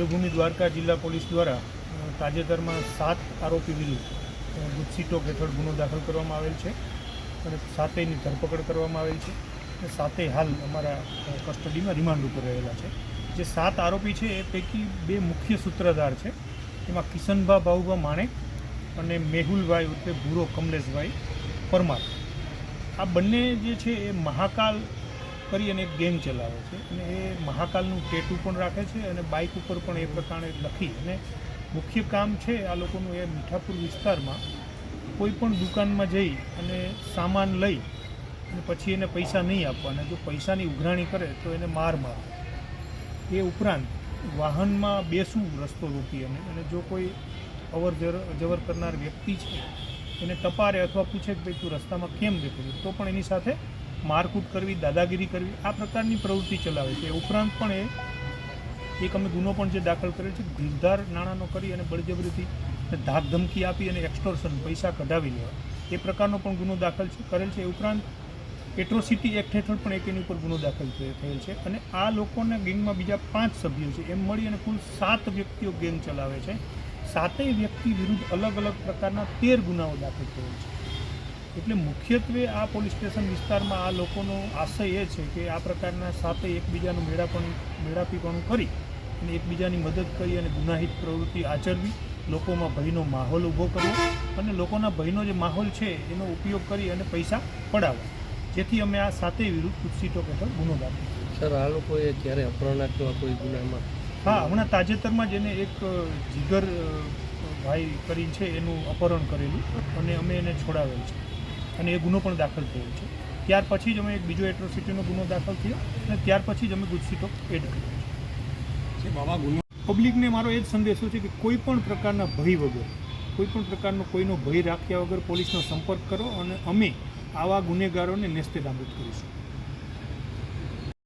દેવભૂમિ દ્વારકા જિલ્લા પોલીસ દ્વારા તાજેતરમાં 7 આરોપી વિરુદ્ધ ગુજસીટોક હેઠળ ગુનો દાખલ કરવામાં આવેલ છે અને 7ની ધરપકડ કરવામાં આવેલ છે અને 7 હાલ અમારા કસ્ટડીમાં રિમાન્ડ ઉપર રહેલા છે. જે 7 આરોપી છે એ પૈકી 2 મુખ્ય સૂત્રધાર છે. એમાં કિશનભા બાઉભા માણેક અને મેહુલભાઈ ઉર્ફે ભૂરો કમલેશભાઈ પરમાર. આ બંને જે છે એ મહાકાલ કરી અને એક ગેંગ ચલાવે છે અને એ મહાકાલનું ટેટુ પણ રાખે છે અને બાઇક ઉપર પણ એ પ્રકારે લખી અને મુખ્ય કામ છે આ લોકોનું એ મીઠાપુર વિસ્તારમાં કોઈ પણ દુકાનમાં જઈ અને સામાન લઈ અને પછી એને પૈસા નહીં આપવાના. જો પૈસાની ઉઘરાણી કરે તો એને માર મારે. એ ઉપરાંત વાહનમાં બેસવું રસ્તો રોકી અને જો કોઈ અવર જવર કરનાર વ્યક્તિ છે એને ટપારે અથવા પૂછે કે ભાઈ તું રસ્તામાં કેમ બેઠો છે તો પણ એની સાથે મારકૂટ કરવી, દાદાગીરી કરવી, આ પ્રકારની પ્રવૃત્તિ ચલાવે છે. એ ઉપરાંત પણ એક અમે ગુનો પણ જે દાખલ કરેલ છે, ગીરધાર નાણાંનો કરી અને બળજબરીથી ધાક ધમકી આપી અને એક્સટોર્શન પૈસા કઢાવી લેવા એ પ્રકારનો પણ ગુનો દાખલ કરેલ છે. એ ઉપરાંત એટ્રોસિટી એક્ટ હેઠળ પણ એક એની ઉપર ગુનો દાખલ થયેલ છે અને આ લોકોના ગેંગમાં બીજા 5 સભ્યો છે. એમ મળી અને કુલ 7 વ્યક્તિઓ ગેંગ ચલાવે છે. 7 વ્યક્તિ વિરુદ્ધ અલગ અલગ પ્રકારના 13 ગુનાઓ દાખલ થયેલ છે. એટલે મુખ્યત્વે આ પોલીસ સ્ટેશન વિસ્તારમાં આ લોકોનો આશય એ છે કે આ પ્રકારના 7 એકબીજાનું મેળાપીપણું કરી અને એકબીજાની મદદ કરી અને ગુનાહિત પ્રવૃત્તિ આચરવી, લોકોમાં ભયનો માહોલ ઊભો કરવો અને લોકોના ભયનો જે માહોલ છે એનો ઉપયોગ કરી અને પૈસા પડાવવા, જેથી અમે આ 7 વિરુદ્ધ ગુજસીટોક હેઠળ ગુનો દાખલ કર્યો. સર, આ લોકોએ ક્યારે અપહરણ અથવા કોઈ ગુનામાં? હા, હમણાં તાજેતરમાં જ એને એક જીગર ભાઈ કરીને છે એનું અપહરણ કરેલું અને અમે એને છોડાવેલ છે અને એ ગુનો પણ દાખલ થયો છે. ત્યાર પછી જ અમે એક બીજો એટ્રોસિટીનો ગુનો દાખલ થયો અને ત્યાર પછી જ અમે ગુજસીટોક એડ કર્યો છે. પબ્લિકને મારો એ જ સંદેશો છે કે કોઈ પણ પ્રકારના ભય વગર, કોઈ પણ પ્રકારનો કોઈનો ભય રાખ્યા વગર પોલીસનો સંપર્ક કરો અને અમે આવા ગુનેગારોને નેસ્તેનાબૂદ કરીશું.